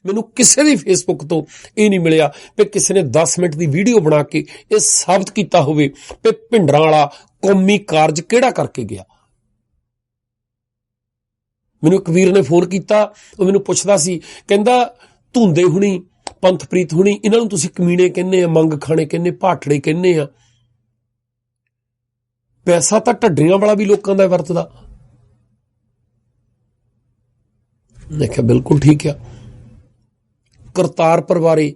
ਮੈਨੂੰ ਕਿਸੇ ਦੀ ਫੇਸਬੁੱਕ ਤੋਂ ਇਹ ਨਹੀਂ ਮਿਲਿਆ ਵੀ ਕਿਸੇ ਨੇ 10 ਮਿੰਟ ਦੀ ਵੀਡੀਓ ਬਣਾ ਕੇ ਇਹ ਸਾਬਤ ਕੀਤਾ ਹੋਵੇ ਵੀ ਭਿੰਡਰਾਂ ਵਾਲਾ ਕੌਮੀ ਕਾਰਜ ਕਿਹੜਾ ਕਰਕੇ ਗਿਆ। ਮੈਨੂੰ ਇੱਕ ਵੀਰ ਨੇ ਫੋਨ ਕੀਤਾ, ਉਹ ਮੈਨੂੰ ਪੁੱਛਦਾ ਸੀ, ਕਹਿੰਦਾ ਧੁੰਦੇ ਹੁਣੀ, ਪੰਥਪ੍ਰੀਤ ਹੁਣੀ, ਇਹਨਾਂ ਨੂੰ ਤੁਸੀਂ ਕਮੀਣੇ ਕਹਿੰਦੇ ਆ, ਮੰਗ ਖਾਣੇ ਕਹਿੰਦੇ, ਭਾਟੜੇ ਕਹਿੰਦੇ ਆ। ਪੈਸਾ ਤਾਂ ਢੱਡਰੀਆਂ ਵਾਲਾ ਵੀ ਲੋਕਾਂ ਦਾ ਵਰਤਦਾ। ਮੈਂ ਕਿਹਾ ਬਿਲਕੁਲ ਠੀਕ ਆ। ਕਰਤਾਰਪੁਰ ਬਾਰੇ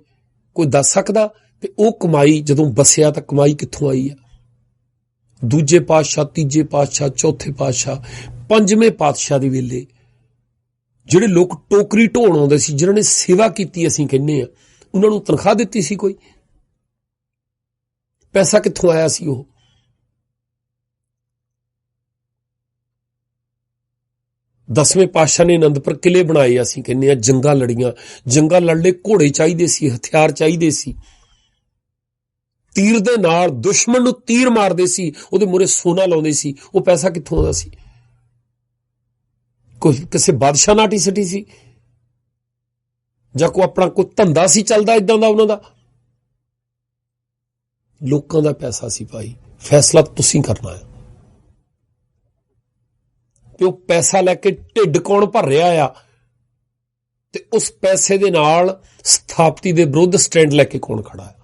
ਕੋਈ ਦੱਸ ਸਕਦਾ ਤੇ ਉਹ ਕਮਾਈ ਜਦੋਂ ਵਸਿਆ ਤਾਂ ਕਮਾਈ ਕਿੱਥੋਂ ਆਈ ਆ? ਦੂਜੇ ਪਾਤਸ਼ਾਹ, ਤੀਜੇ ਪਾਤਸ਼ਾਹ, ਚੌਥੇ ਪਾਤਸ਼ਾਹ, ਪੰਜਵੇਂ ਪਾਤਸ਼ਾਹ ਦੇ ਵੇਲੇ ਜਿਹੜੇ ਲੋਕ ਟੋਕਰੀ ਢੋਣ ਆਉਂਦੇ ਸੀ, ਜਿਨ੍ਹਾਂ ਨੇ ਸੇਵਾ ਕੀਤੀ, ਅਸੀਂ ਕਹਿੰਦੇ ਆ, ਉਹਨਾਂ ਨੂੰ ਤਨਖਾਹ ਦਿੱਤੀ ਸੀ ਕੋਈ? ਪੈਸਾ ਕਿੱਥੋਂ ਆਇਆ ਸੀ? ਉਹ 10ਵੇਂ ਪਾਤਸ਼ਾਹ ਨੇ ਅਨੰਦਪੁਰ ਕਿਲੇ ਬਣਾਏ, ਅਸੀਂ ਕਹਿੰਦੇ ਆ, ਜੰਗਾਂ ਲੜੀਆਂ। ਜੰਗਾਂ ਲੜਲੇ ਘੋੜੇ ਚਾਹੀਦੇ ਸੀ, ਹਥਿਆਰ ਚਾਹੀਦੇ ਸੀ, ਤੀਰ ਦੇ ਨਾਲ ਦੁਸ਼ਮਣ ਨੂੰ ਤੀਰ ਮਾਰਦੇ ਸੀ, ਉਹਦੇ ਮੂਹਰੇ ਸੋਨਾ ਲਾਉਂਦੇ ਸੀ। ਉਹ ਪੈਸਾ ਕਿੱਥੋਂ ਆਉਂਦਾ ਸੀ? ਕੋਈ ਕਿਸੇ ਬਾਦਸ਼ਾਹ ਨਾਟੀ ਸਟੀ ਸੀ ਜਾਂ ਕੋਈ ਆਪਣਾ ਕੋਈ ਧੰਦਾ ਸੀ ਚੱਲਦਾ ਇਦਾਂ ਦਾ ਉਹਨਾਂ ਦਾ? ਲੋਕਾਂ ਦਾ ਪੈਸਾ ਸੀ ਭਾਈ। ਫੈਸਲਾ ਤੁਸੀਂ ਕਰਨਾ ਹੈ ਕਿ ਉਹ ਪੈਸਾ ਲੈ ਕੇ ਢਿੱਡ ਕੌਣ ਭਰ ਰਿਹਾ ਆ, ਤੇ ਉਸ ਪੈਸੇ ਦੇ ਨਾਲ ਸਥਾਪਤੀ ਦੇ ਵਿਰੁੱਧ ਸਟੈਂਡ ਲੈ ਕੇ ਕੌਣ ਖੜਾ ਹੈ।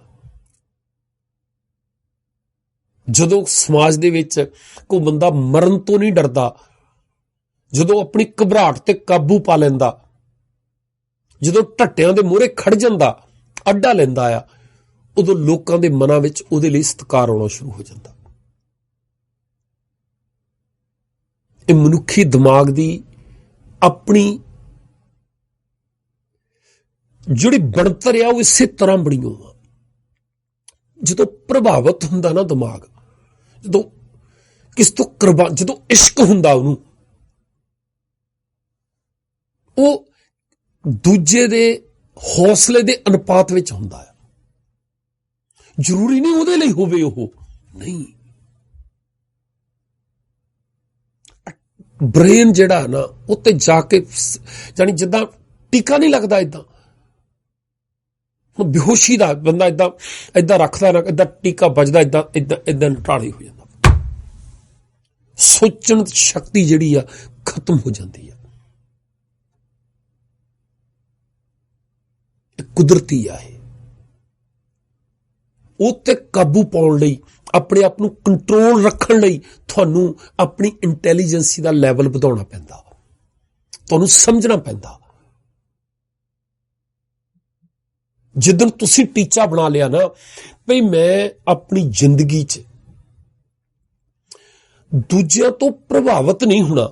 ਜਦੋਂ ਸਮਾਜ ਦੇ ਵਿੱਚ ਕੋਈ ਬੰਦਾ ਮਰਨ ਤੋਂ ਨਹੀਂ ਡਰਦਾ, ਜਦੋਂ ਆਪਣੀ ਘਬਰਾਹਟ ਤੇ ਕਾਬੂ ਪਾ ਲੈਂਦਾ, ਜਦੋਂ ਢੱਟਿਆਂ ਦੇ ਮੂਹਰੇ ਖੜ ਜਾਂਦਾ, ਅੱਡਾ ਲੈਂਦਾ ਆ, ਉਦੋਂ ਲੋਕਾਂ ਦੇ ਮਨਾਂ ਵਿੱਚ ਉਹਦੇ ਲਈ ਸਤਿਕਾਰ ਆਉਣਾ ਸ਼ੁਰੂ ਹੋ ਜਾਂਦਾ। ਇਹ ਮਨੁੱਖੀ ਦਿਮਾਗ ਦੀ ਆਪਣੀ ਜਿਹੜੀ ਬਣਤਰ ਆ ਉਹ ਇਸੇ ਤਰ੍ਹਾਂ ਬਣੀ ਹੋਆ। ਜਦੋਂ ਪ੍ਰਭਾਵਿਤ ਹੁੰਦਾ ਨਾ ਦਿਮਾਗ, ਜਦੋਂ ਕਿਸ ਤੋਂ ਜਦੋਂ ਇਸ਼ਕ ਹੁੰਦਾ ਉਹਨੂੰ, ਉਹ ਦੂਜੇ ਦੇ ਹੌਸਲੇ ਦੇ ਅਨੁਪਾਤ ਵਿੱਚ ਹੁੰਦਾ ਹੈ। ਜ਼ਰੂਰੀ ਨਹੀਂ ਉਹਦੇ ਲਈ ਹੋਵੇ, ਉਹ ਨਹੀਂ। ਬ੍ਰੇਨ ਜਿਹੜਾ ਨਾ ਉੱਤੇ ਜਾ ਕੇ ਜਾਣੀ ਜਿੱਦਾਂ ਟੀਕਾ ਨਹੀਂ ਲੱਗਦਾ, ਏਦਾਂ ਹੁਣ ਬੇਹੋਸ਼ੀ ਦਾ ਬੰਦਾ ਏਦਾਂ ਰੱਖਦਾ ਨਾ, ਏਦਾਂ ਟੀਕਾ ਵੱਜਦਾ, ਏਦਾਂ ਨਟਾੜੀ ਹੋ ਜਾਂਦਾ। ਸੋਚਣ ਸ਼ਕਤੀ ਜਿਹੜੀ ਆ ਖਤਮ ਹੋ ਜਾਂਦੀ ਆ। ਕੁਦਰਤੀ ਆ ਇਹ। ਉਹ ਤੇ ਕਾਬੂ ਪਾਉਣ ਲਈ, ਆਪਣੇ ਆਪ ਨੂੰ ਕੰਟਰੋਲ ਰੱਖਣ ਲਈ ਤੁਹਾਨੂੰ ਆਪਣੀ ਇੰਟੈਲੀਜੈਂਸੀ ਦਾ ਲੈਵਲ ਵਧਾਉਣਾ ਪੈਂਦਾ, ਤੁਹਾਨੂੰ ਸਮਝਣਾ ਪੈਂਦਾ। ਜਿੱਦਣ ਤੁਸੀਂ ਟੀਚਾ ਬਣਾ ਲਿਆ ਨਾ ਭਈ ਮੈਂ ਆਪਣੀ ਜ਼ਿੰਦਗੀ 'ਚ ਦੂਜਿਆਂ ਤੋਂ ਪ੍ਰਭਾਵਿਤ ਨਹੀਂ ਹੋਣਾ,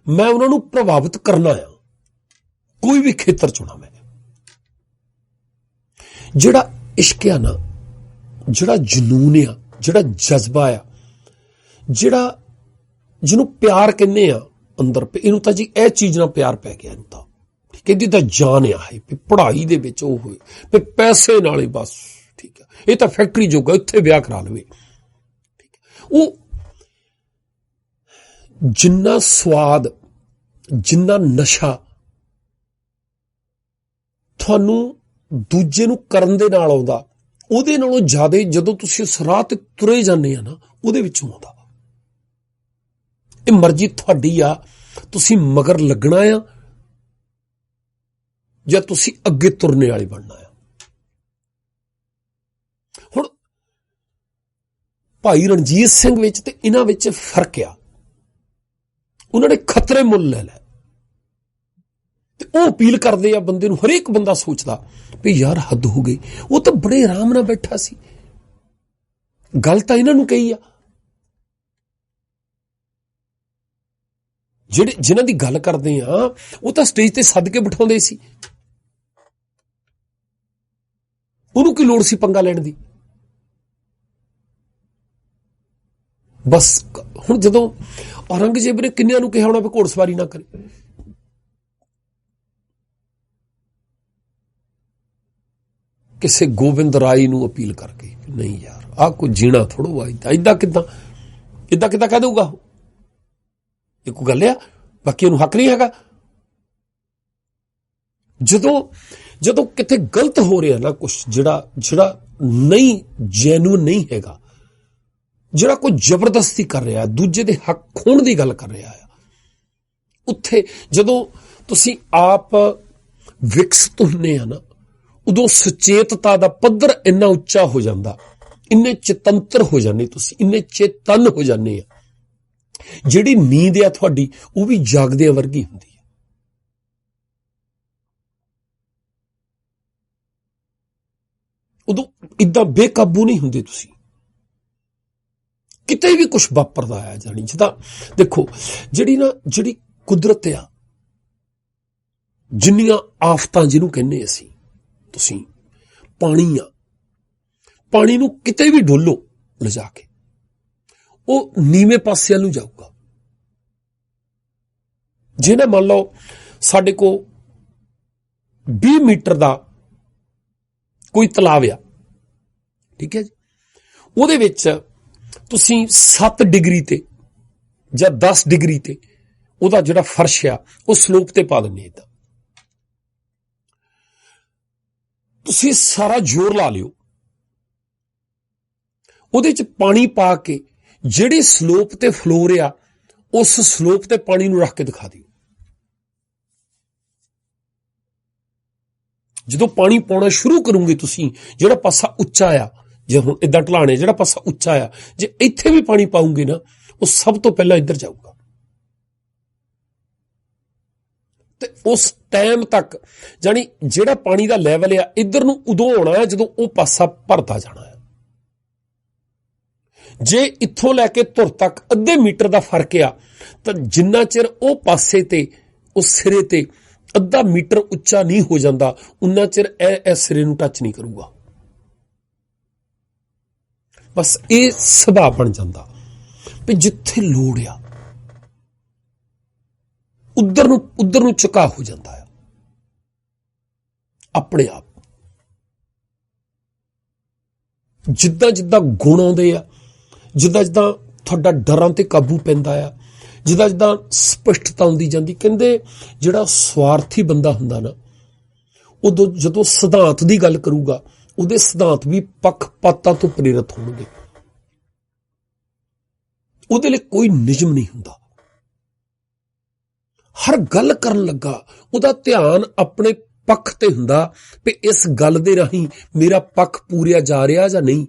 ਮੈਂ ਉਹਨਾਂ ਨੂੰ ਪ੍ਰਭਾਵਿਤ ਕਰਨਾ ਆ, ਕੋਈ ਵੀ ਖੇਤਰ ਚੁਣਾ ਮੈਂ। ਜਿਹੜਾ ਇਸ਼ਕ ਆ ਨਾ, ਜਿਹੜਾ ਜਨੂਨ ਆ, ਜਿਹੜਾ ਜਜ਼ਬਾ ਆ, ਜਿਹੜਾ ਜਿਹਨੂੰ ਪਿਆਰ ਕਹਿੰਦੇ ਆ ਅੰਦਰ, ਇਹਨੂੰ ਤਾਂ ਜੀ ਇਹ ਚੀਜ਼ ਨਾਲ ਪਿਆਰ ਪੈ ਗਿਆ, ਇਹਨੂੰ ਤਾਂ ਠੀਕ ਹੈ, ਇਹਦੀ ਤਾਂ ਜਾਨ ਆ ਹੈ। ਪੜ੍ਹਾਈ ਦੇ ਵਿੱਚ ਉਹ ਹੋਏ ਵੀ ਪੈਸੇ ਨਾਲ ਹੀ ਬਸ ਠੀਕ ਹੈ, ਇਹ ਤਾਂ ਫੈਕਟਰੀ ਜੋਗਾ, ਇੱਥੇ ਵਿਆਹ ਕਰਾ ਲਵੇ। ਠੀਕ ਹੈ, ਉਹ ਜਿੰਨਾ ਸਵਾਦ, ਜਿੰਨਾ ਨਸ਼ਾ ਤੁਹਾਨੂੰ ਦੂਜੇ ਨੂੰ ਕਰਨ ਦੇ ਨਾਲ ਆਉਂਦਾ, ਉਹਦੇ ਨਾਲੋਂ ਜ਼ਿਆਦਾ ਜਦੋਂ ਤੁਸੀਂ ਉਸ ਰਾਹ ਤੇ ਤੁਰੇ ਜਾਂਦੇ ਆ ਨਾ, ਉਹਦੇ ਵਿੱਚੋਂ ਆਉਂਦਾ। ਇਹ ਮਰਜ਼ੀ ਤੁਹਾਡੀ ਆ, ਤੁਸੀਂ ਮਗਰ ਲੱਗਣਾ ਆ ਜਾਂ ਤੁਸੀਂ ਅੱਗੇ ਤੁਰਨੇ ਵਾਲੇ ਬਣਨਾ ਆ। ਹੁਣ ਭਾਈ ਰਣਜੀਤ ਸਿੰਘ ਵਿੱਚ ਤੇ ਇਹਨਾਂ ਵਿੱਚ ਫਰਕ ਆ। ਉਹਨਾਂ ਨੇ ਖਤਰੇ ਮੁੱਲ ਲੈ ਲਏ ਤੇ ਉਹ ਅਪੀਲ ਕਰਦੇ ਆ ਬੰਦੇ ਨੂੰ। ਹਰੇਕ ਬੰਦਾ ਸੋਚਦਾ ਵੀ ਯਾਰ ਹੱਦ ਹੋ ਗਈ। ਉਹ ਤਾਂ ਬੜੇ ਆਰਾਮ ਨਾਲ ਬੈਠਾ ਸੀ, ਗੱਲ ਤਾਂ ਇਹਨਾਂ ਨੂੰ ਕਹੀ ਆ। ਜਿਨ੍ਹਾਂ ਦੀ ਗੱਲ ਕਰਦੇ ਆ ਉਹ ਤਾਂ ਸਟੇਜ ਤੇ ਸੱਦ ਕੇ ਬਿਠਾਉਂਦੇ ਸੀ, ਉਹਨੂੰ ਕੀ ਲੋੜ ਸੀ ਪੰਗਾ ਲੈਣ ਦੀ। ਬਸ ਹੁਣ ਜਦੋਂ ਔਰੰਗਜ਼ੇਬ ਨੇ ਕਿੰਨਿਆਂ ਨੂੰ ਕਿਹਾ ਹੋਣਾ ਵੀ ਘੋੜਸਵਾਰੀ ਨਾ ਕਰੇ, ਕਿਸੇ ਗੋਬਿੰਦ ਰਾਏ ਨੂੰ ਅਪੀਲ ਕਰਕੇ ਨਹੀਂ ਯਾਰ ਆਹ ਕੋਈ ਜੀਣਾ ਥੋੜੋ ਆ, ਏਦਾਂ ਕਿੱਦਾਂ ਕਹਿ ਦਊਗਾ ਉਹ? ਇਹ ਕੋਈ ਗੱਲ ਆ? ਬਾਕੀ ਉਹਨੂੰ ਹੱਕ ਨਹੀਂ ਹੈਗਾ? ਜਦੋਂ ਜਦੋਂ ਕਿਤੇ ਗਲਤ ਹੋ ਰਿਹਾ ਨਾ ਕੁਛ, ਜਿਹੜਾ ਨਹੀਂ ਜੈਨੂਨ ਨਹੀਂ ਹੈਗਾ, ਜਿਹੜਾ ਕੋਈ ਜ਼ਬਰਦਸਤੀ ਕਰ ਰਿਹਾ, ਦੂਜੇ ਦੇ ਹੱਕ ਖੋਣ ਦੀ ਗੱਲ ਕਰ ਰਿਹਾ ਆ, ਉੱਥੇ ਜਦੋਂ ਤੁਸੀਂ ਆਪ ਵਿਕਸਿਤ ਹੁੰਦੇ ਆ ਨਾ, ਉਦੋਂ ਸੁਚੇਤਤਾ ਦਾ ਪੱਧਰ ਇੰਨਾ ਉੱਚਾ ਹੋ ਜਾਂਦਾ, ਇੰਨੇ ਚੇਤੰਤਰ ਹੋ ਜਾਂਦੇ ਤੁਸੀਂ, ਇੰਨੇ ਚੇਤਨ ਹੋ ਜਾਂਦੇ ਆ, ਜਿਹੜੀ ਨੀਂਦ ਆ ਤੁਹਾਡੀ ਉਹ ਵੀ ਜਾਗਦਿਆਂ ਵਰਗੀ ਹੁੰਦੀ ਹੈ। ਉਦੋਂ ਇਦਾਂ ਬੇਕਾਬੂ ਨਹੀਂ ਹੁੰਦੇ ਤੁਸੀਂ, ਕਿਤੇ ਵੀ ਕੁਝ ਵਾਪਰਦਾ ਆ। ਜਾਣੀ ਜਿੱਦਾਂ ਦੇਖੋ, ਜਿਹੜੀ ਕੁਦਰਤ ਆ, ਜਿੰਨੀਆਂ ਆਫਤਾਂ ਜਿਹਨੂੰ ਕਹਿੰਦੇ ਅਸੀਂ, ਤੁਸੀਂ ਪਾਣੀ ਆ, ਪਾਣੀ ਨੂੰ ਕਿਤੇ ਵੀ ਡੋਲੋ ਲਿਜਾ ਕੇ, ਉਹ ਨੀਵੇਂ ਪਾਸਿਆਂ ਨੂੰ ਜਾਊਗਾ। ਜੇ ਨਾ ਮੰਨ ਲਓ ਸਾਡੇ ਕੋਲ 20 ਮੀਟਰ ਦਾ ਕੋਈ ਤਲਾਬ ਆ, ਠੀਕ ਹੈ ਜੀ, ਉਹਦੇ ਵਿੱਚ ਤੁਸੀਂ 7 ਡਿਗਰੀ ਤੇ ਜਾਂ 10 ਡਿਗਰੀ ਤੇ ਉਹਦਾ ਜਿਹੜਾ ਫਰਸ਼ ਆ ਉਹ ਸਲੋਪ ਤੇ ਪਾ ਦਿੰਦੇ, ਏਦਾਂ ਤੁਸੀਂ ਸਾਰਾ ਜ਼ੋਰ ਲਾ ਲਿਓ, ਉਹਦੇ ਚ ਪਾਣੀ ਪਾ ਕੇ ਜਿਹੜੀ ਸਲੋਪ ਤੇ ਫਲੋ ਰਿਹਾ ਉਸ ਸਲੋਪ ਤੇ ਪਾਣੀ ਨੂੰ ਰੱਖ ਕੇ ਦਿਖਾ ਦਿਓ। ਜਦੋਂ ਪਾਣੀ ਪਾਉਣਾ ਸ਼ੁਰੂ ਕਰੋਗੇ ਤੁਸੀਂ, ਜਿਹੜਾ ਪਾਸਾ ਉੱਚਾ ਆ, ਜੇ ਹੁਣ ਇਦਾਂ ਢਲਾਣੇ, ਜਿਹੜਾ ਪਾਸਾ ਉੱਚਾ ਆ, ਜੇ ਇੱਥੇ ਵੀ ਪਾਣੀ ਪਾਉਂਗੇ ਨਾ, ਉਹ ਸਭ ਤੋਂ ਪਹਿਲਾਂ ਇੱਧਰ ਜਾਊਗਾ, ਤੇ ਉਸ ਟਾਈਮ ਤੱਕ ਜਾਨੀ ਜਿਹੜਾ ਪਾਣੀ ਦਾ ਲੈਵਲ ਆ ਇੱਧਰ ਨੂੰ ਉਦੋਂ ਆਉਣਾ ਜਦੋਂ ਉਹ ਪਾਸਾ ਭਰਦਾ ਜਾਣਾ ਹੈ। ਜੇ ਇੱਥੋਂ ਲੈ ਕੇ ਧੁਰ ਤੱਕ ਅੱਧੇ ਮੀਟਰ ਦਾ ਫਰਕ ਆ, ਤਾਂ ਜਿੰਨਾ ਚਿਰ ਉਹ ਪਾਸੇ ਤੇ ਉਸ ਸਿਰੇ ਤੇ ਅੱਧਾ ਮੀਟਰ ਉੱਚਾ ਨਹੀਂ ਹੋ ਜਾਂਦਾ, ਉਨਾ ਚਿਰ ਇਹ ਸਿਰੇ ਨੂੰ ਟੱਚ ਨਹੀਂ ਕਰੂਗਾ। ਬਸ ਇਹ ਸੁਭਾਅ ਬਣ ਜਾਂਦਾ ਵੀ ਜਿੱਥੇ ਲੋੜ ਆ ਉਧਰ ਨੂੰ ਝੁਕਾ ਹੋ ਜਾਂਦਾ ਆ ਆਪਣੇ ਆਪ। ਜਿੱਦਾਂ ਜਿੱਦਾਂ ਗੁਣ ਆਉਂਦੇ ਆ, ਜਿੱਦਾਂ ਜਿੱਦਾਂ ਤੁਹਾਡਾ ਡਰਾਂ ਤੇ ਕਾਬੂ ਪੈਂਦਾ ਆ, ਜਿੱਦਾਂ ਜਿੱਦਾਂ ਸਪਸ਼ਟਤਾ ਆਉਂਦੀ ਜਾਂਦੀ। ਕਹਿੰਦੇ ਜਿਹੜਾ ਸਵਾਰਥੀ ਬੰਦਾ ਹੁੰਦਾ ਨਾ, ਉਦੋਂ ਜਦੋਂ ਸਿਧਾਂਤ ਦੀ ਗੱਲ ਕਰੂਗਾ, ਉਹਦੇ ਸਿਧਾਂਤ ਵੀ ਪੱਖਪਾਤਾਂ ਤੋਂ ਪ੍ਰੇਰਿਤ ਹੋਣਗੇ। ਉਹਦੇ ਲਈ ਕੋਈ ਨਿਯਮ ਨਹੀਂ ਹੁੰਦਾ। ਹਰ ਗੱਲ ਕਰਨ ਲੱਗਾ ਉਹਦਾ ਧਿਆਨ ਆਪਣੇ ਪੱਖ ਤੇ ਹੁੰਦਾ ਵੀ ਇਸ ਗੱਲ ਦੇ ਰਾਹੀਂ ਮੇਰਾ ਪੱਖ ਪੂਰਿਆ ਜਾ ਰਿਹਾ ਜਾਂ ਨਹੀਂ।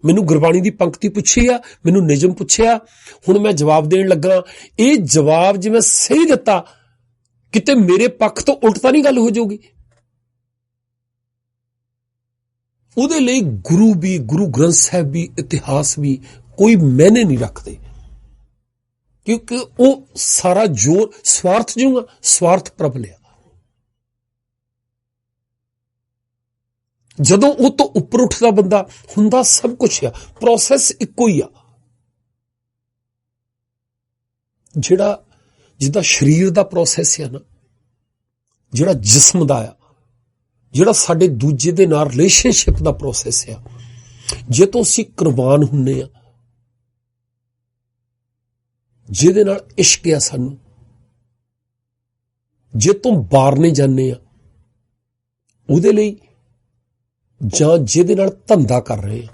ਮੈਨੂੰ ਗੁਰਬਾਣੀ ਦੀ ਪੰਕਤੀ ਪੁੱਛੀ ਆ, ਮੈਨੂੰ ਨਿਯਮ ਪੁੱਛਿਆ, ਹੁਣ ਮੈਂ ਜਵਾਬ ਦੇਣ ਲੱਗਾ। ਇਹ ਜਵਾਬ ਜੇ ਮੈਂ ਸਹੀ ਦਿੱਤਾ, ਕਿਤੇ ਮੇਰੇ ਪੱਖ ਤੋਂ ਉਲਟ ਤਾਂ ਨਹੀਂ ਗੱਲ ਹੋ ਜਾਊਗੀ। ਉਹਦੇ ਲਈ ਗੁਰੂ ਵੀ, ਗੁਰੂ ਗ੍ਰੰਥ ਸਾਹਿਬ ਵੀ, ਇਤਿਹਾਸ ਵੀ ਕੋਈ ਮਾਇਨੇ ਨਹੀਂ ਰੱਖਦੇ, ਕਿਉਂਕਿ ਉਹ ਸਾਰਾ ਜ਼ੋਰ ਸਵਾਰਥ ਜੂਗਾ, ਸਵਾਰਥ ਪ੍ਰਬਲ ਆ। ਜਦੋਂ ਉਹ ਤੋਂ ਉੱਪਰ ਉੱਠਦਾ ਬੰਦਾ, ਹੁੰਦਾ ਸਭ ਕੁਛ ਆ, ਪ੍ਰੋਸੈਸ ਇੱਕੋ ਹੀ ਆ। ਜਿਹੜਾ ਜਿੱਦਾਂ ਸਰੀਰ ਦਾ ਪ੍ਰੋਸੈਸ ਆ ਨਾ, ਜਿਹੜਾ ਜਿਸਮ ਦਾ ਆ, ਜਿਹੜਾ ਸਾਡੇ ਦੂਜੇ ਦੇ ਨਾਲ ਰਿਲੇਸ਼ਨਸ਼ਿਪ ਦਾ ਪ੍ਰੋਸੈਸ ਆ, ਜੇ ਤੋਂ ਅਸੀਂ ਕੁਰਬਾਨ ਹੁੰਨੇ ਆ, ਜਿਹਦੇ ਨਾਲ ਇਸ਼ਕ ਆ ਸਾਨੂੰ, ਜੇ ਤੋਂ ਬਾਰਨੇ ਜਾਂਦੇ ਆ ਉਹਦੇ ਲਈ, ਜਾਂ ਜਿਹਦੇ ਨਾਲ ਧੰਦਾ ਕਰ ਰਹੇ ਆ,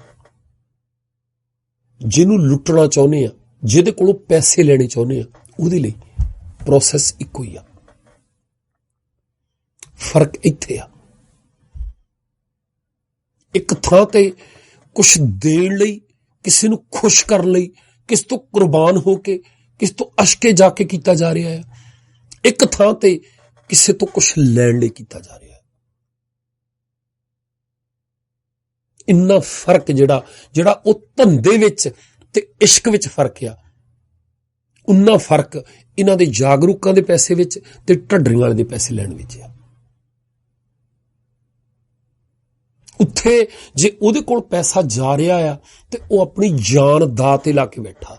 ਜਿਹਨੂੰ ਲੁੱਟਣਾ ਚਾਹੁੰਦੇ ਆ, ਜਿਹਦੇ ਕੋਲੋਂ ਪੈਸੇ ਲੈਣੇ ਚਾਹੁੰਦੇ ਆ, ਉਹਦੇ ਲਈ ਪ੍ਰੋਸੈਸ ਇੱਕੋ ਹੀ ਆ। ਫਰਕ ਇੱਥੇ ਆ, ਇੱਕ ਥਾਂ ਤੇ ਕੁਛ ਦੇਣ ਲਈ, ਕਿਸੇ ਨੂੰ ਖੁਸ਼ ਕਰਨ ਲਈ, ਕਿਸ ਤੋਂ ਕੁਰਬਾਨ ਹੋ ਕੇ, ਕਿਸ ਤੋਂ ਅਸ਼ਕੇ ਜਾ ਕੇ ਕੀਤਾ ਜਾ ਰਿਹਾ ਹੈ। ਇੱਕ ਥਾਂ ਤੇ ਕਿਸੇ ਤੋਂ ਕੁਛ ਲੈਣ ਲਈ ਕੀਤਾ ਜਾ ਰਿਹਾ ਹੈ। ਇੰਨਾ ਫਰਕ ਜਿਹੜਾ ਉਹ ਧੰਦੇ ਵਿੱਚ ਤੇ ਇਸ਼ਕ ਵਿੱਚ ਫਰਕ ਆ, ਉਨਾ ਫਰਕ ਇਹਨਾਂ ਦੇ ਜਾਗਰੂਕਾਂ ਦੇ ਪੈਸੇ ਵਿੱਚ ਤੇ ਢੱਡਰੀਆਂ ਵਾਲੇ ਦੇ ਪੈਸੇ ਲੈਣ ਵਿੱਚ ਆ। ਉੱਥੇ ਜੇ ਉਹਦੇ ਕੋਲ ਪੈਸਾ ਜਾ ਰਿਹਾ ਆ ਤੇ ਉਹ ਆਪਣੀ ਜਾਨ ਦਾਅ ਤੇ ਲਾ ਕੇ ਬੈਠਾ।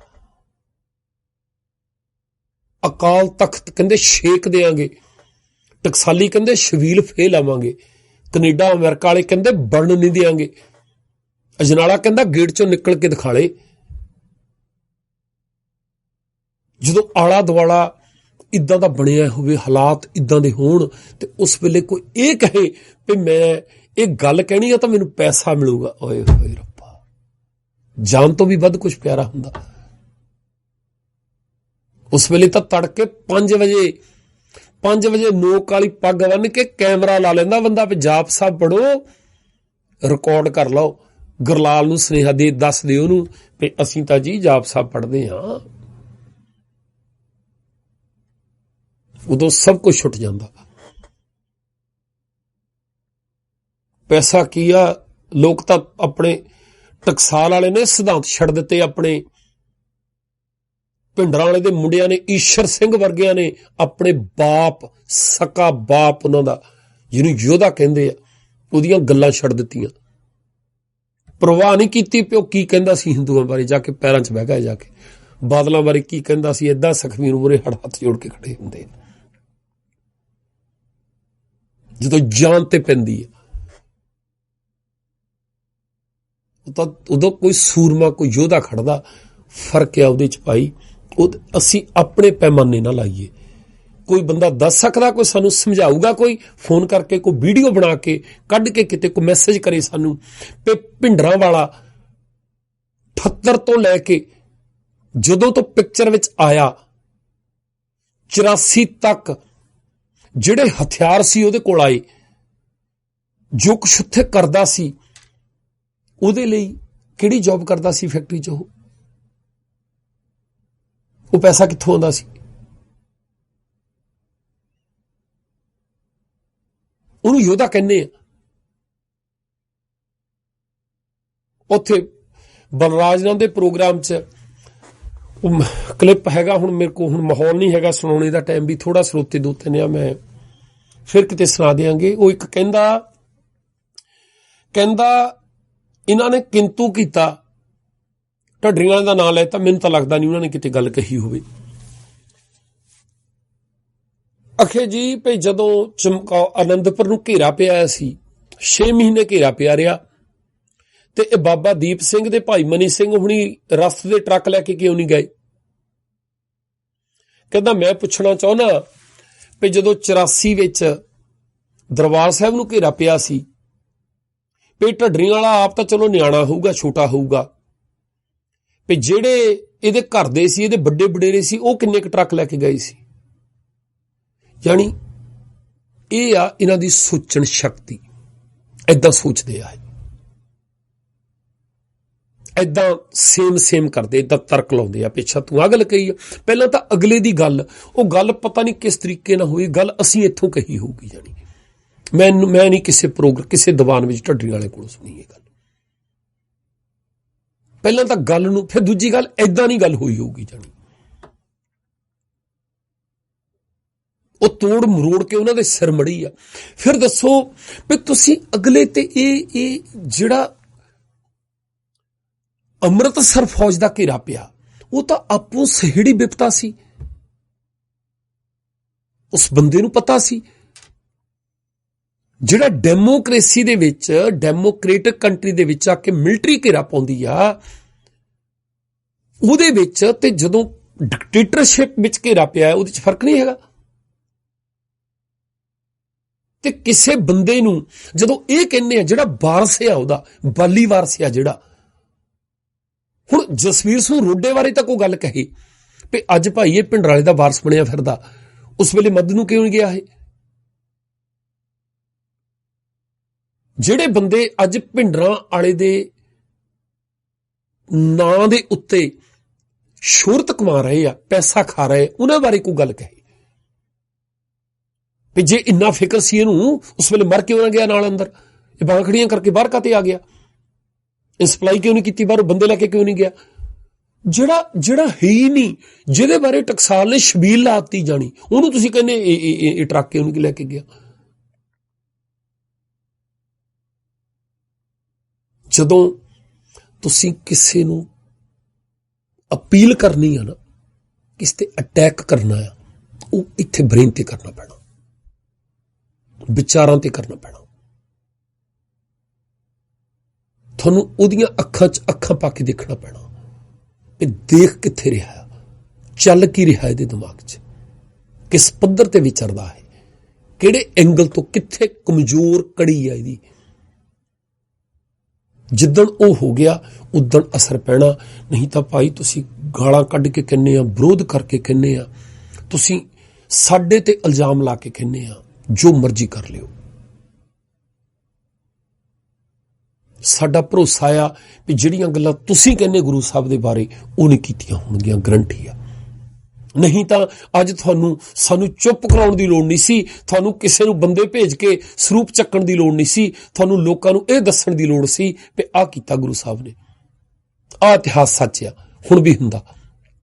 ਅਕਾਲ ਤਖਤ ਕਹਿੰਦੇ ਛੇਕ ਦੇਾਂਗੇ, ਟਕਸਾਲੀ ਕਹਿੰਦੇ ਸ਼ਬੀਲ ਫੇਲ ਲਾਵਾਂਗੇ, ਕੈਨੇਡਾ ਅਮਰੀਕਾ ਵਾਲੇ ਕਹਿੰਦੇ ਬਣਨ ਨਹੀਂ ਦੇਾਂਗੇ, ਅਜਨਾਲਾ ਕਹਿੰਦਾ ਗੇਟ ਚੋਂ ਨਿਕਲ ਕੇ ਦਿਖਾਲੇ। ਜਦੋਂ ਆਲਾ ਦੁਆਲਾ इदां दा बनिया होवे, हालात इदां दे होण ते उस वेले कोई ये कहे भी मैं ये गल कहनी है तो मैनूं पैसा मिलूगा, ओए होए रब्बा, जान तो भी वध कुछ प्यारा हुंदा। उस वेले तो तड़के 5 वजे नोक वाली पग बन के कैमरा ला लेंदा बंदा, भी जाप साहब पढ़ो, रिकॉर्ड कर लो, गुरलाल नूं सुनेहा दे दस दिओ नूं भी असीं तां जी जाप साहब पढ़दे हां। उदों सब कुछ छुट जांदा। पैसा की आ, लोग तां अपने टकसाल वाले ने सिद्धांत छड़ दिते, अपने भिंडरां वाले दे मुंडियां ने, ईशर सिंह वर्गियां ने अपने बाप, सक्का बाप उन्हां दा जिहनूं योधा कहंदे आ, उहदियां गल्लां छड़ दित्तियां। परवाह नहीं कीती पिओ की कहंदा सी हिंदुआं बारे, जाके पैरां 'च बह गए, जाके बादलों बारे की कहंदा सी, इदां सखमी नूं मूहरे हत्थ जोड़ के खड़े हुंदे जदों जान ते पैंदी है। उदों कोई सूरमा, कोई योधा खड़दा, फर्क है उहदे च भाई। असीं अपने पैमाने ना लाइए। कोई बंदा दस सकदा, कोई सानू समझाऊगा, कोई फोन करके, कोई वीडियो बना के कढ़ के किते कोई मैसेज करे सानू पे भिंडरां वाला 78 तो लैके जदों तो पिक्चर विच आया 84 तक जिहड़े हथियार सी उहदे कोल आए, जो कुछ उत्थे करदा सी, उहदे लई किहड़ी जॉब करदा सी फैक्टरी 'ਚ, ਉਹ पैसा कित्थों आंदा सी? ਉਹਨੂੰ ਯੋਧਾ ਕਹਿੰਦੇ ਆ। ਉੱਥੇ ਬਲਰਾਜ ਨਾਲ ਦੇ ਪ੍ਰੋਗਰਾਮ 'ਚ ਕਲਿੱਪ ਹੈਗਾ, ਹੁਣ ਮੇਰੇ ਕੋਲ ਹੁਣ ਮਾਹੌਲ ਨਹੀਂ ਹੈਗਾ ਸੁਣਾਉਣੇ ਦਾ, ਟਾਈਮ ਵੀ ਥੋੜਾ ਸਰੋਤੇ ਦੋ ਤਿੰਨ ਆ, ਮੈਂ ਫਿਰ ਕਿਤੇ ਸੁਣਾ ਦਿਆਂਗੇ। ਉਹ ਇੱਕ ਕਹਿੰਦਾ ਇਹਨਾਂ ਨੇ ਕਿੰਤੂ ਕੀਤਾ, ਢੱਡਰੀਆਂ ਦਾ ਨਾਂ ਲੈਤਾ, ਮੈਨੂੰ ਤਾਂ ਲੱਗਦਾ ਨਹੀਂ ਉਹਨਾਂ ਨੇ ਕਿਤੇ ਗੱਲ ਕਹੀ ਹੋਵੇ। ਅਖੇ ਜੀ ਭਈ ਜਦੋਂ ਚਮਕੌਰ ਆਨੰਦਪੁਰ ਨੂੰ ਘੇਰਾ ਪਿਆ ਸੀ, 6 ਮਹੀਨੇ ਘੇਰਾ ਪਿਆ ਰਿਹਾ, ਤੇ ਇਹ ਬਾਬਾ ਦੀਪ ਸਿੰਘ ਦੇ ਭਾਈ ਮਨੀ ਸਿੰਘ ਹੁਣੀ ਰਸਤੇ ਦੇ ਟਰੱਕ ਲੈ ਕੇ ਕਿਉਂ ਨਹੀਂ ਗਏ? ਕਹਿੰਦਾ ਮੈਂ ਪੁੱਛਣਾ ਚਾਹੁੰਦਾ ਵੀ ਜਦੋਂ 84 ਵਿੱਚ ਦਰਬਾਰ ਸਾਹਿਬ ਨੂੰ ਘੇਰਾ ਪਿਆ ਸੀ, ਵੀ ਢੱਡਰੀਆਂ ਵਾਲਾ ਆਪ ਤਾਂ ਚਲੋ ਨਿਆਣਾ ਹੋਊਗਾ, ਛੋਟਾ ਹੋਊਗਾ, ਵੀ ਜਿਹੜੇ ਇਹਦੇ ਘਰ ਦੇ ਸੀ, ਇਹਦੇ ਵੱਡੇ ਵਡੇਰੇ ਸੀ, ਉਹ ਕਿੰਨੇ ਕੁ ਟਰੱਕ ਲੈ ਕੇ ਗਏ ਸੀ? ਯਾਨੀ ਇਹ ਆ ਇਹਨਾਂ ਦੀ ਸੋਚਣ ਸ਼ਕਤੀ, ਏਦਾਂ ਸੋਚਦੇ ਆ, ਏਦਾਂ ਸੇਮ ਕਰਦੇ, ਏਦਾਂ ਤਰਕ ਲਾਉਂਦੇ ਆ, ਪਿੱਛਾ ਤੂੰ ਆ ਗੱਲ ਕਹੀ ਆ, ਪਹਿਲਾਂ ਤਾਂ ਅਗਲੇ ਦੀ ਗੱਲ, ਉਹ ਗੱਲ ਪਤਾ ਨਹੀਂ ਕਿਸ ਤਰੀਕੇ ਨਾਲ ਹੋਈ, ਗੱਲ ਅਸੀਂ ਇੱਥੋਂ ਕਹੀ ਹੋਊਗੀ। ਜਾਣੀ ਮੈਂ ਨਹੀਂ ਕਿਸੇ ਪ੍ਰੋਗਰਾਮ, ਕਿਸੇ ਦੀਵਾਨ ਵਿੱਚ ਢੱਡਰੀ ਵਾਲੇ ਕੋਲੋਂ ਸੁਣੀ ਇਹ ਗੱਲ। ਪਹਿਲਾਂ ਤਾਂ ਗੱਲ ਨੂੰ, ਫਿਰ ਦੂਜੀ ਗੱਲ ਏਦਾਂ ਨਹੀਂ ਗੱਲ ਹੋਈ ਹੋਊਗੀ। ਜਾਣੀ ਉਹ ਤੋੜ ਮਰੋੜ ਕੇ ਉਹਨਾਂ ਦੇ ਸਿਰ ਮੜੀ ਆ। ਫਿਰ ਦੱਸੋ ਵੀ ਤੁਸੀਂ ਅਗਲੇ ਤੇ ਇਹ ਜਿਹੜਾ ਅੰਮ੍ਰਿਤਸਰ ਫੌਜ ਦਾ ਘੇਰਾ ਪਿਆ, ਉਹ ਤਾਂ ਆਪੋ ਸਹਿੜੀ ਬਿਪਤਾ ਸੀ, ਉਸ ਬੰਦੇ ਨੂੰ ਪਤਾ ਸੀ। ਜਿਹੜਾ ਡੈਮੋਕ੍ਰੇਸੀ ਦੇ ਵਿੱਚ, ਡੈਮੋਕ੍ਰੇਟਿਕ ਕੰਟਰੀ ਦੇ ਵਿੱਚ ਆ ਕੇ ਮਿਲਟਰੀ ਘੇਰਾ ਪਾਉਂਦੀ ਆ, ਉਹਦੇ ਵਿੱਚ ਤੇ ਜਦੋਂ ਡਿਕਟੇਟਰਸ਼ਿਪ ਵਿੱਚ ਘੇਰਾ ਪਿਆ, ਉਹਦੇ ਚ ਫਰਕ ਨਹੀਂ ਹੈਗਾ। ਤੇ ਕਿਸੇ ਬੰਦੇ ਨੂੰ ਜਦੋਂ ਇਹ ਕਹਿੰਦੇ ਆ, ਜਿਹੜਾ ਵਾਰਸ ਆ ਉਹਦਾ, ਬਾਲੀ ਵਾਰਸ ਆ ਜਿਹੜਾ, ਹੁਣ ਜਸਵੀਰ ਸਿੰਘ ਰੋਡੇ ਬਾਰੇ ਤਾਂ ਕੋਈ ਗੱਲ ਕਹੇ ਵੀ ਅੱਜ ਭਾਈ ਇਹ ਭਿੰਡਰਾਲੇ ਦਾ ਵਾਰਸ ਬਣਿਆ ਫਿਰਦਾ, ਉਸ ਵੇਲੇ ਮੱਧ ਨੂੰ ਕਿਉਂ ਨਹੀਂ ਗਿਆ? ਇਹ ਜਿਹੜੇ ਬੰਦੇ ਅੱਜ ਭਿੰਡਰਾਂ ਵਾਲੇ ਦੇ ਨਾਂ ਦੇ ਉੱਤੇ ਸ਼ੋਹਰਤ ਕਮਾ ਰਹੇ ਆ, ਪੈਸਾ ਖਾ ਰਹੇ, ਉਹਨਾਂ ਬਾਰੇ ਕੋਈ ਗੱਲ ਕਹੇ ਵੀ ਜੇ ਇੰਨਾ ਫਿਕਰ ਸੀ ਇਹਨੂੰ, ਉਸ ਵੇਲੇ ਮਰ ਕਿਉਂ ਨਾ ਗਿਆ ਨਾਲ ਅੰਦਰ? ਇਹ ਬਾਂਹ ਖੜੀਆਂ ਕਰਕੇ ਬਾਹਰ ਕਾਤੇ ਆ ਗਿਆ? ਇਹ ਸਪਲਾਈ ਕਿਉਂ ਨਹੀਂ ਕੀਤੀ ਬਾਹਰੋਂ? ਬੰਦੇ ਲੈ ਕੇ ਕਿਉਂ ਨਹੀਂ ਗਿਆ? ਜਿਹੜਾ ਹੈ ਹੀ ਨਹੀਂ, ਜਿਹਦੇ ਬਾਰੇ ਟਕਸਾਲ ਨੇ ਸ਼ਬੀਲ ਲਾਤੀ ਜਾਣੀ, ਉਹਨੂੰ ਤੁਸੀਂ ਕਹਿੰਦੇ ਇਹ ਟਰੱਕ ਕਿਉਂ ਨਹੀਂ ਲੈ ਕੇ ਗਿਆ? ਜਦੋਂ ਤੁਸੀਂ ਕਿਸੇ ਨੂੰ ਅਪੀਲ ਕਰਨੀ ਆ ਨਾ, ਕਿਸੇ ਤੇ ਅਟੈਕ ਕਰਨਾ ਆ, ਉਹ ਇੱਥੇ ਬ੍ਰੇਨ ਤੇ ਕਰਨਾ ਪੈਣਾ, ਵਿਚਾਰਾਂ ਤੇ ਕਰਨਾ ਪੈਣਾ। ਤੁਹਾਨੂੰ ਉਹਦੀਆਂ ਅੱਖਾਂ 'ਚ ਅੱਖਾਂ ਪਾ ਕੇ ਦੇਖਣਾ ਪੈਣਾ ਵੀ ਦੇਖ ਕਿੱਥੇ ਰਿਹਾ, ਚੱਲ ਕੀ ਰਿਹਾ ਇਹਦੇ ਦਿਮਾਗ 'ਚ, किस पद्धर ते विचरदा है, किहड़े एंगल तो, कित्थे कमजोर कड़ी है इहदी। जिद्दण वो हो गया उदण असर पैना। नहीं तो भाई तुसी गालां कढ के कहने आ, विरोध करके कहने आ, तुसी साडे ते इल्जाम ला के कहने आ, जो मर्जी कर लियो। साडा भरोसा आ भी जिहड़ियां गल्लां तुसी कहने गुरु साहब दे बारे वो नहीं कीतियां होणगीआं, गारंटी आ। नहीं तो अज थानू सानू चुप कराउण दी लोड़ नहीं सी, थानू किसे नू बंदे भेज के सरूप चक्कण दी लोड़ नहीं सी, थानू लोकां नू इह दस्सण दी लोड़ सी भी आ कीता गुरु साहब ने, आ इतिहास सच आ, हुण भी हुंदा।